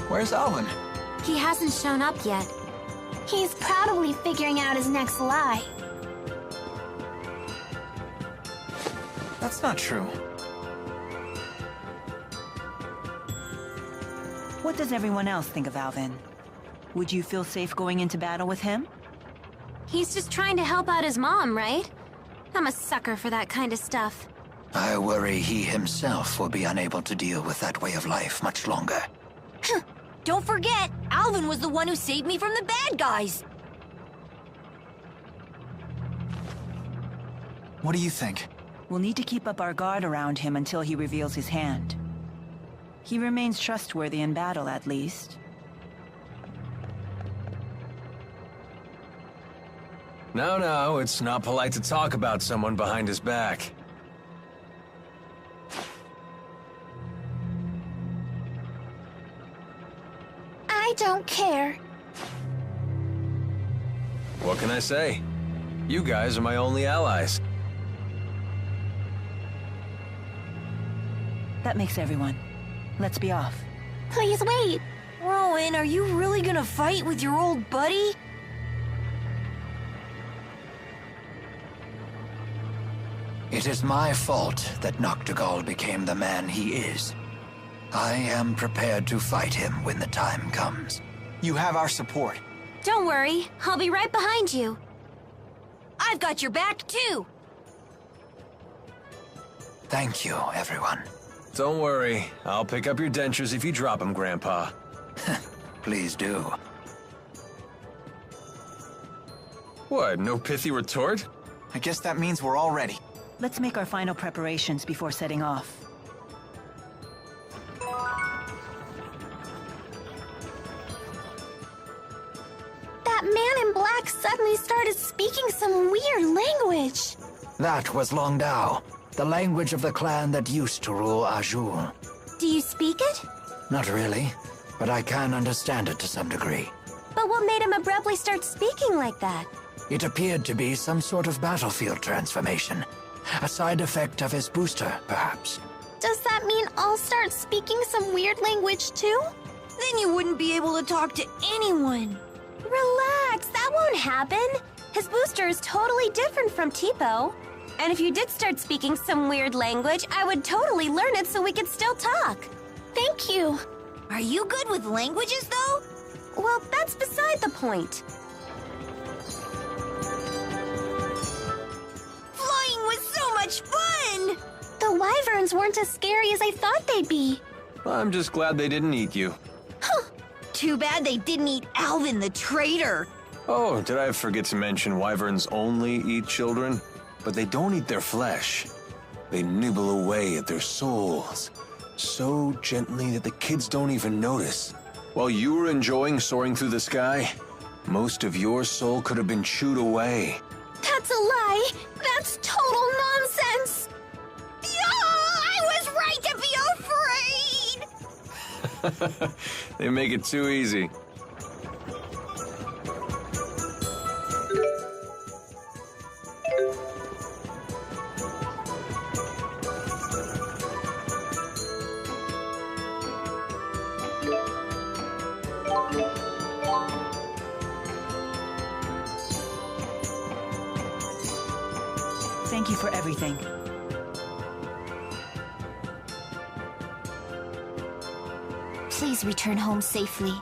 Where's Alvin? He hasn't shown up yet. He's probably figuring out his next lie. That's not true. What does everyone else think of Alvin? Would you feel safe going into battle with him? He's just trying to help out his mom, right? I'm a sucker for that kind of stuff. I worry he himself will be unable to deal with that way of life much longer. Don't forget, Alvin was the one who saved me from the bad guys. What do you think? We'll need to keep up our guard around him until he reveals his hand. He remains trustworthy in battle, at least. No, it's not polite to talk about someone behind his back. I don't care. What can I say? You guys are my only allies. That makes everyone. Let's be off. Please wait. Rowan, are you really gonna fight with your old buddy? It is my fault that Noctigal became the man he is. I am prepared to fight him when the time comes. You have our support. Don't worry, I'll be right behind you. I've got your back, too. Thank you, everyone. Don't worry, I'll pick up your dentures if you drop them, Grandpa. Please do. What, no pithy retort? I guess that means we're all ready. Let's make our final preparations before setting off. That man in black suddenly started speaking some weird language. That was Longdao, the language of the clan that used to rule Azul. Do you speak it? Not really, but I can understand it to some degree. But what made him abruptly start speaking like that? It appeared to be some sort of battlefield transformation. A side effect of his booster, perhaps. Does that mean I'll start speaking some weird language too? Then you wouldn't be able to talk to anyone. Relax, that won't happen. His booster is totally different from Tipo. And if you did start speaking some weird language, I would totally learn it so we could still talk. Thank you. Are you good with languages, though? Well, that's beside the point. Flying was so much fun! The wyverns weren't as scary as I thought they'd be. I'm just glad they didn't eat you. Too bad they didn't eat Alvin the traitor. Oh, did I forget to mention wyverns only eat children? But they don't eat their flesh. They nibble away at their souls, so gently that the kids don't even notice. While you were enjoying soaring through the sky, most of your soul could have been chewed away. That's a lie. That's total nonsense. I was right to be afraid! They make it too easy. Thank you for everything. Please return home safely.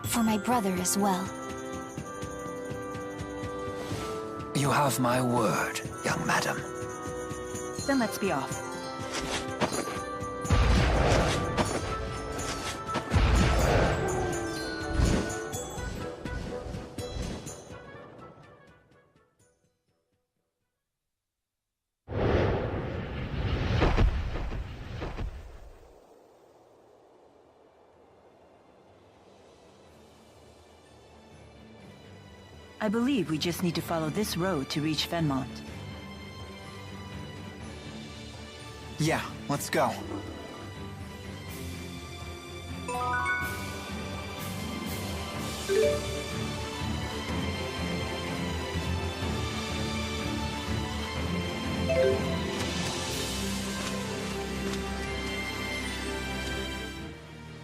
For my brother as well. You have my word, young madam. Then let's be off. I believe we just need to follow this road to reach Fenmont. Yeah, let's go.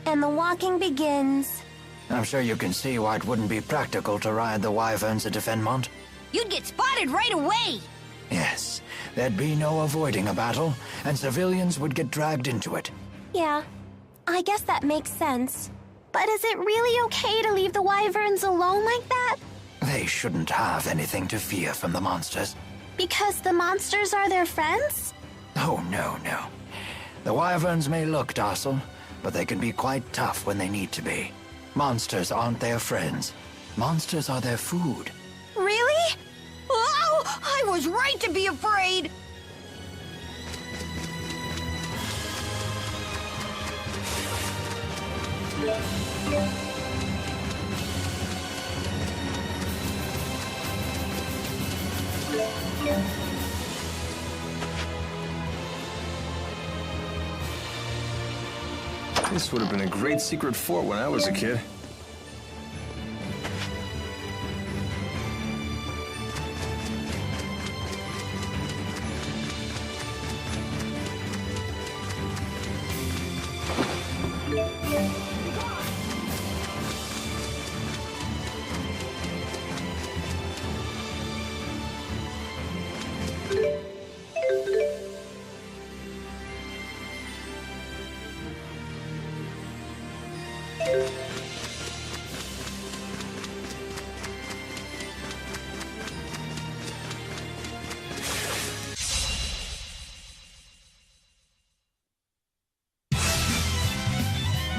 And the walking begins. I'm sure you can see why it wouldn't be practical to ride the wyverns into Fenmont. You'd get spotted right away. Yes, there'd be no avoiding a battle, and civilians would get dragged into it. Yeah, I guess that makes sense. But is it really okay to leave the wyverns alone like that? They shouldn't have anything to fear from the monsters. Because the monsters are their friends? Oh, no. The wyverns may look docile, but they can be quite tough when they need to be. Monsters aren't their friends. Monsters are their food. Really? Oh, I was right to be afraid. This would have been a great secret fort when I was a kid.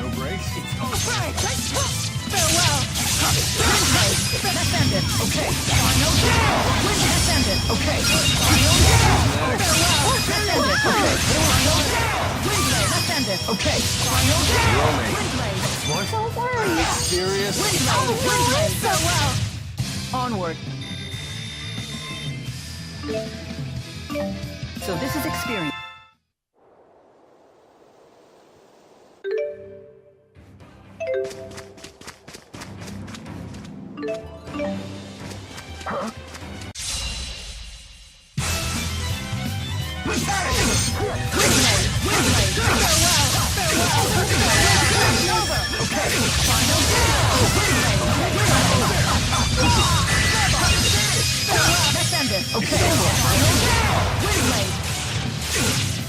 No brakes? Farewell! Ascendant, okay. Final down! Wind ascendant, okay. Final down! Farewell! Ascendant, okay. Final down! Windblade ascendant, okay. Final down! Roaming. Windblade! What? Don't worry. Serious? Windblade! Farewell! Onward. So this is experience.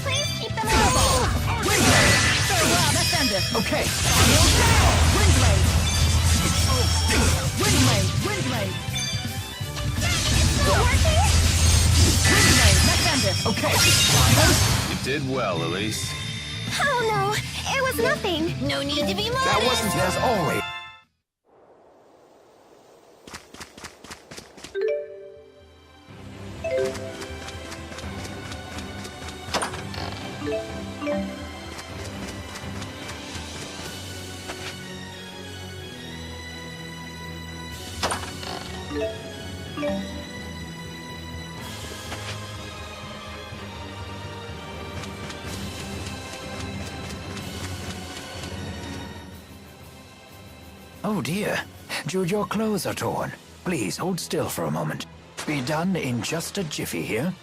Please keep them out. Okay. Windblade. Windblade. Windblade. Okay. You did well, Elise. Oh no, it was nothing. No need to be modest. That wasn't as always. Oh dear, Jude, your clothes are torn. Please hold still for a moment. Be done in just a jiffy here.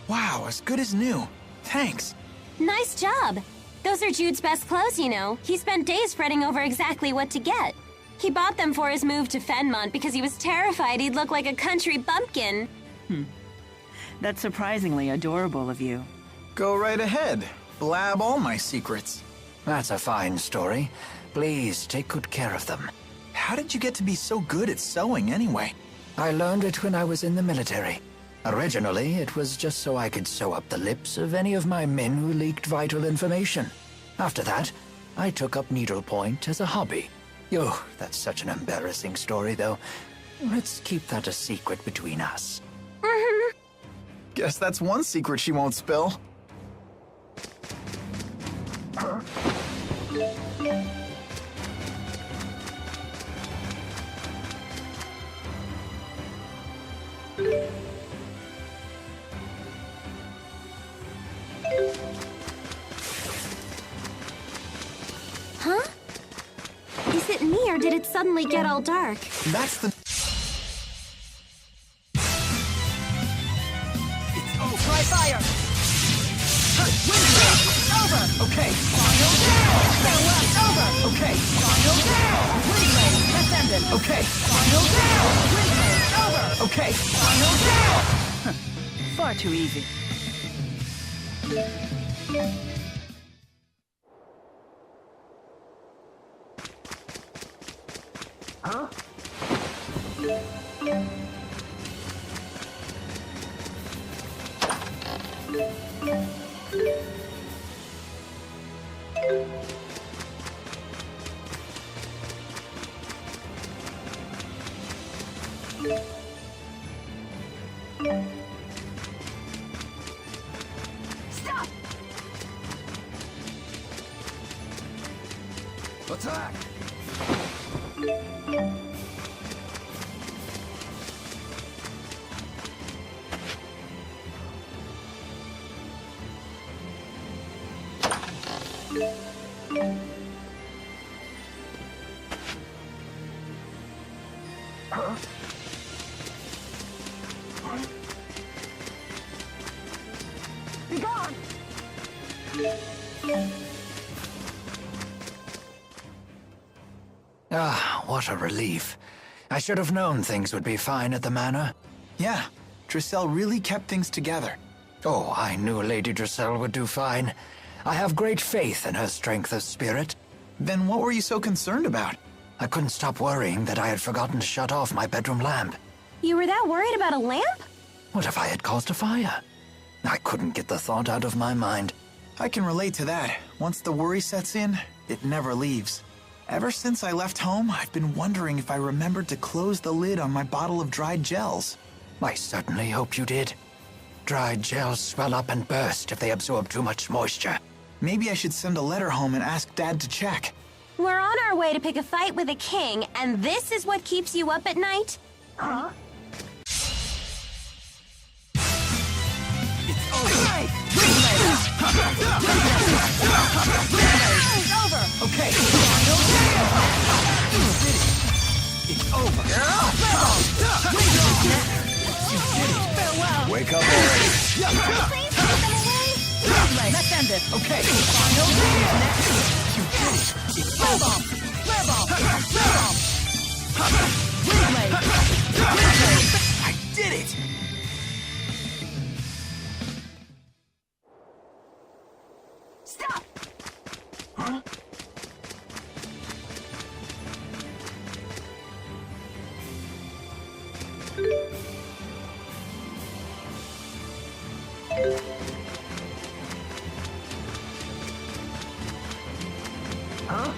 Wow, as good as new. Thanks. Nice job. Those are Jude's best clothes, you know. He spent days fretting over exactly what to get. He bought them for his move to Fenmont because he was terrified he'd look like a country bumpkin. That's surprisingly adorable of you. Go right ahead. Blab all my secrets. That's a fine story. Please take good care of them. How did you get to be so good at sewing anyway? I learned it when I was in the military. Originally, it was just so I could sew up the lips of any of my men who leaked vital information. After that, I took up needlepoint as a hobby. Oh, that's such an embarrassing story, though. Let's keep that a secret between us. Guess that's one secret she won't spill. or did it suddenly get all dark? That's the... Try fire! Wind blade! Over! Okay! Final down! Farewell! Over! Okay! Final down! Wind blade! That's ended! Okay! Final down! Wind blade! Over! Okay! Final down! Far too easy. Huh? Stop! Attack! Be gone! Ah, what a relief. I should have known things would be fine at the manor. Yeah, Drissel really kept things together. Oh, I knew Lady Drissel would do fine. I have great faith in her strength of spirit. Then what were you so concerned about? I couldn't stop worrying that I had forgotten to shut off my bedroom lamp. You were that worried about a lamp? What if I had caused a fire? I couldn't get the thought out of my mind. I can relate to that. Once the worry sets in, it never leaves. Ever since I left home, I've been wondering if I remembered to close the lid on my bottle of dried gels. I certainly hope you did. Dried gels swell up and burst if they absorb too much moisture. Maybe I should send a letter home and ask Dad to check. We're on our way to pick a fight with a king, and this is what keeps you up at night? Huh? Okay. It's over. Farewell. Wake up already. Let's end it. Okay. Final flare bomb. Flare bomb. Flare bomb. Wind blade. I did it! Stop. Huh? Huh?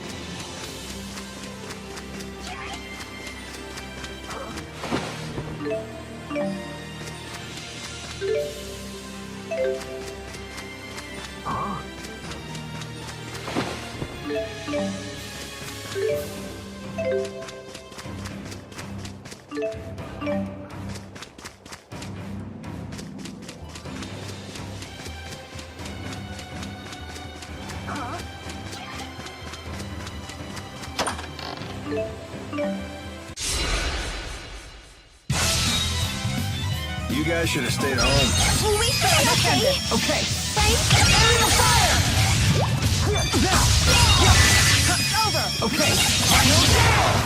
You guys should have stayed home. Will we stay okay? Okay. Fire! Over. Okay. Final down.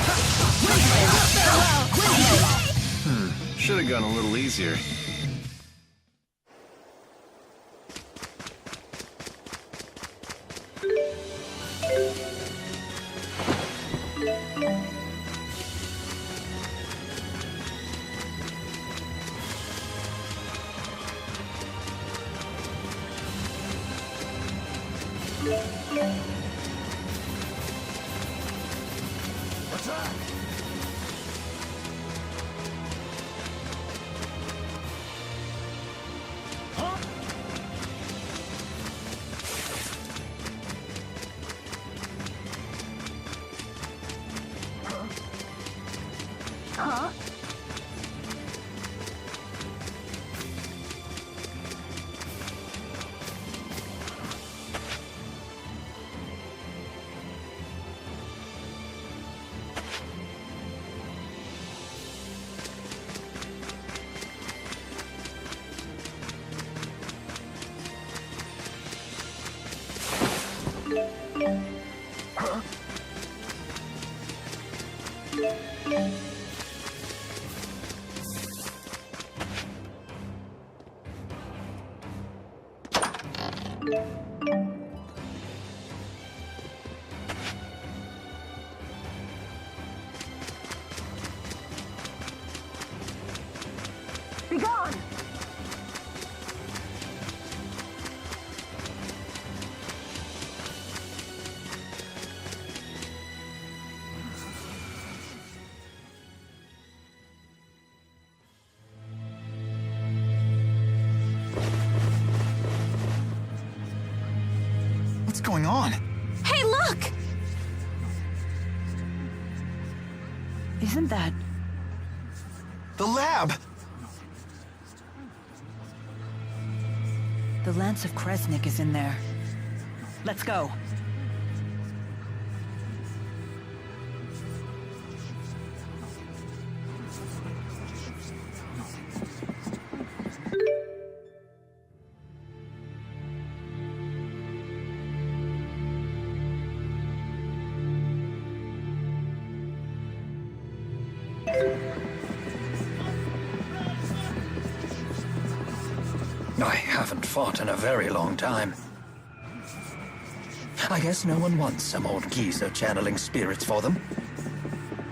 Farewell. Should have gone a little easier. Attack! Huh? Be gone! What's going on? Hey, look! Isn't that... The lab! The Lance of Kresnik is in there. Let's go. I haven't fought in a very long time. I guess no one wants some old geezer channeling spirits for them.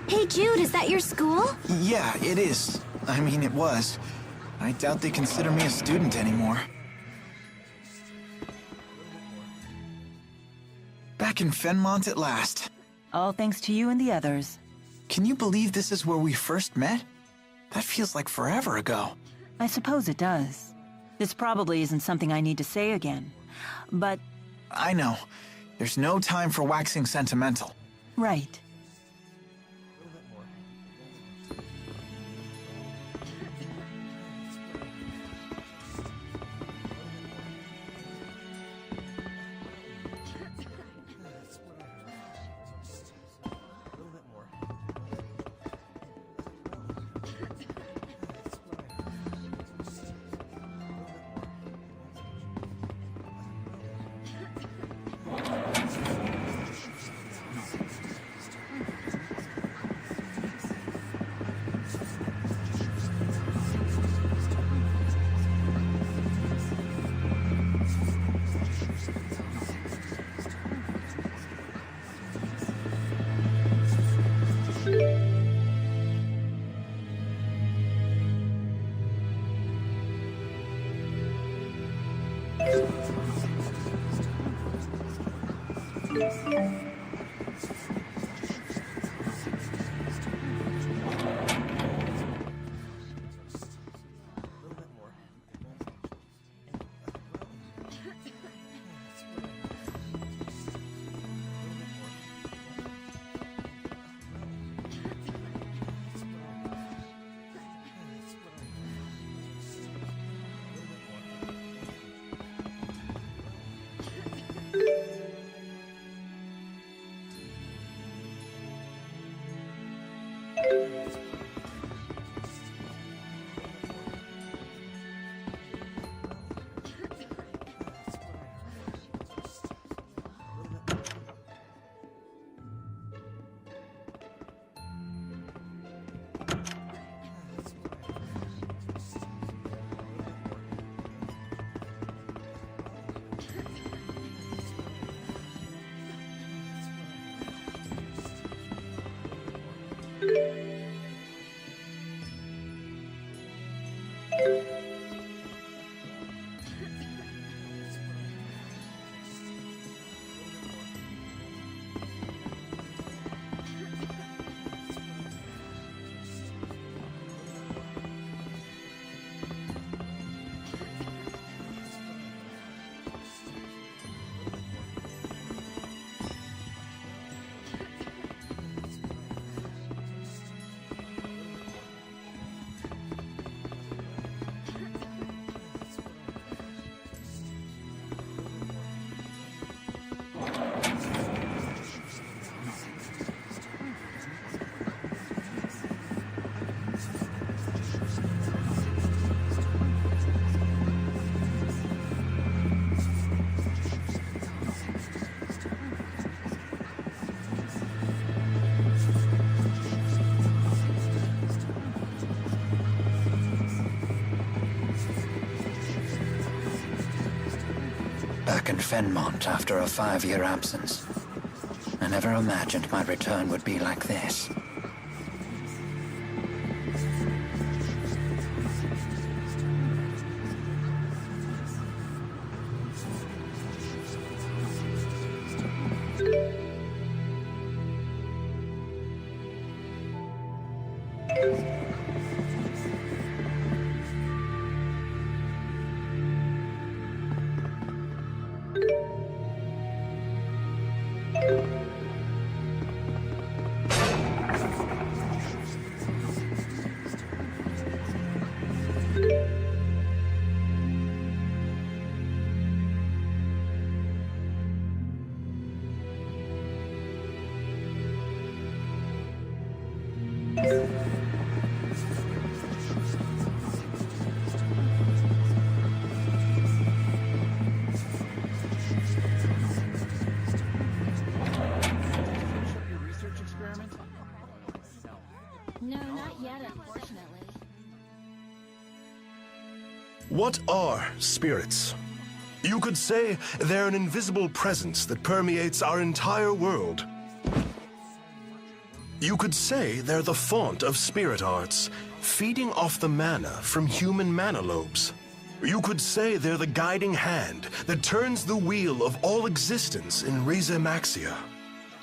Hey, Jude, is that your school? Yeah, it is. I mean, it was. I doubt they consider me a student anymore. Back in Fenmont at last. All thanks to you and the others. Can you believe this is where we first met? That feels like forever ago. I suppose it does. This probably isn't something I need to say again, but... I know. There's no time for waxing sentimental. Right. back in Fenmont after a 5-year absence. I never imagined my return would be like this. No, not yet, unfortunately. What are spirits? You could say they're an invisible presence that permeates our entire world. You could say they're the font of spirit arts, feeding off the mana from human mana lobes. You could say they're the guiding hand that turns the wheel of all existence in Res Maxia.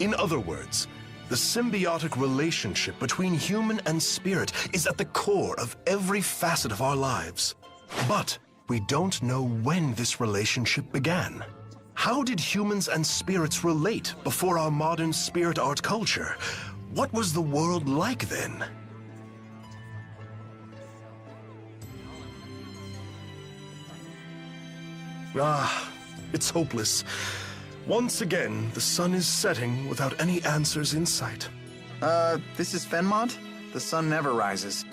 In other words, the symbiotic relationship between human and spirit is at the core of every facet of our lives. But we don't know when this relationship began. How did humans and spirits relate before our modern spirit art culture? What was the world like then? It's hopeless. Once again, the sun is setting without any answers in sight. This is Fenmont? The sun never rises.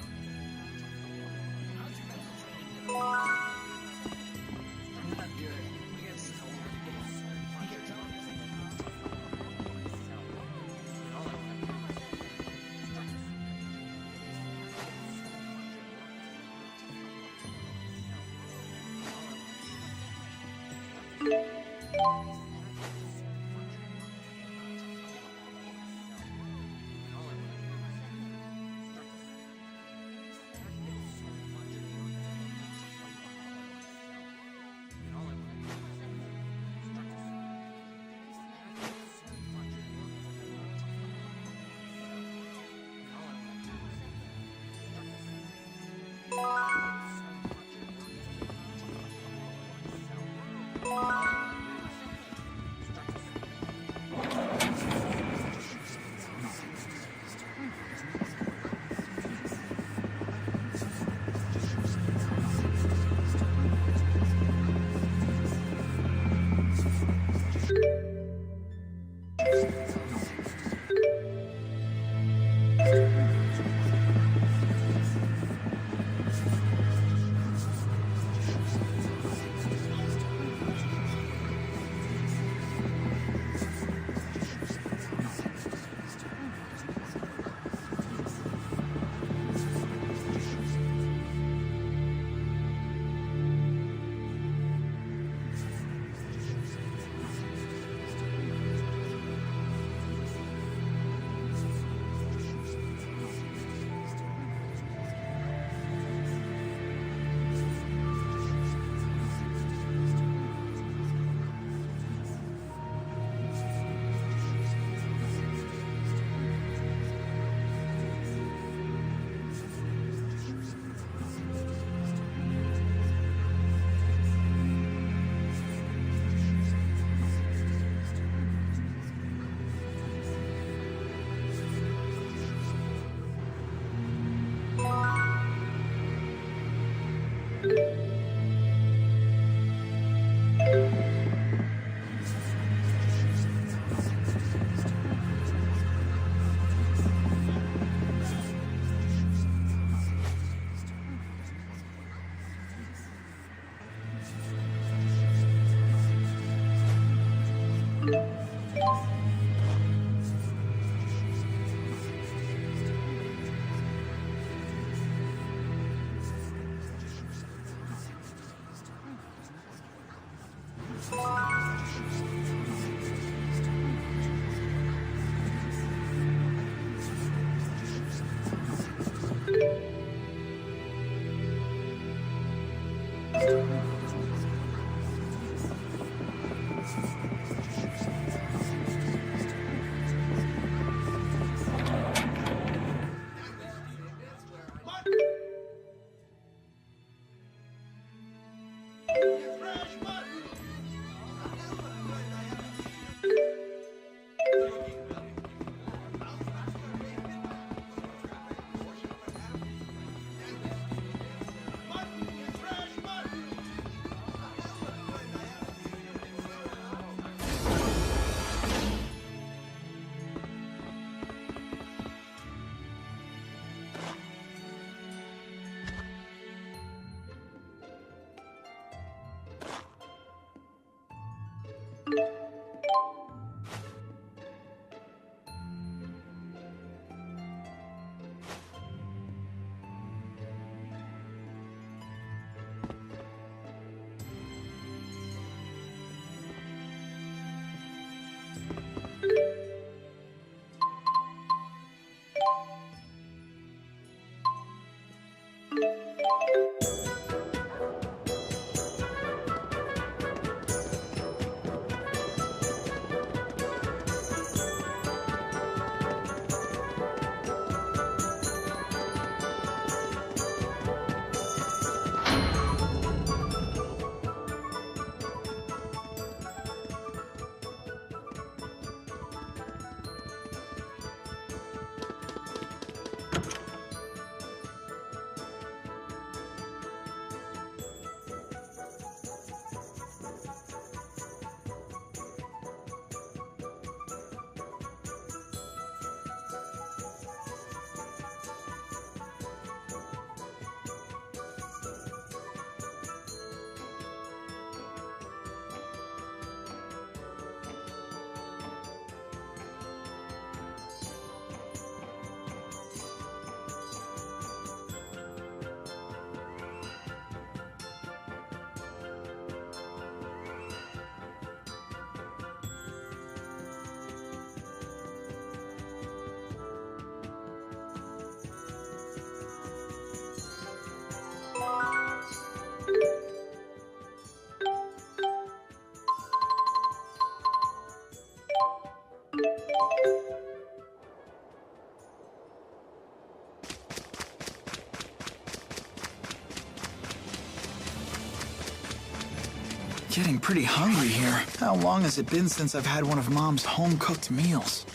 Getting pretty hungry here. How long has it been since I've had one of Mom's home-cooked meals?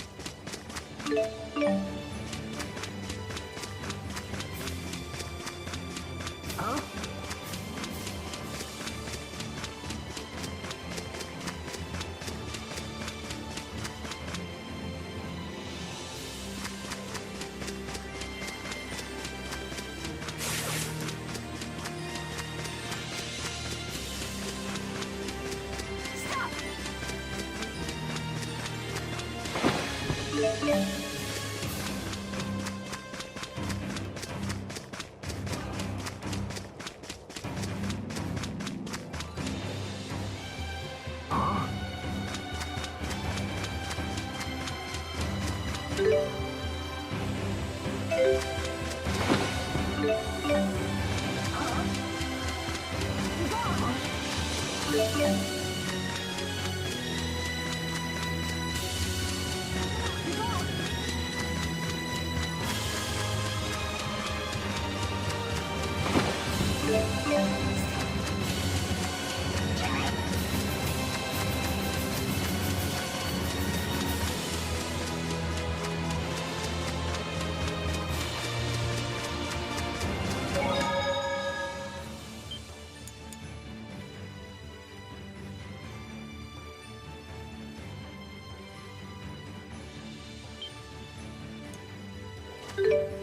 you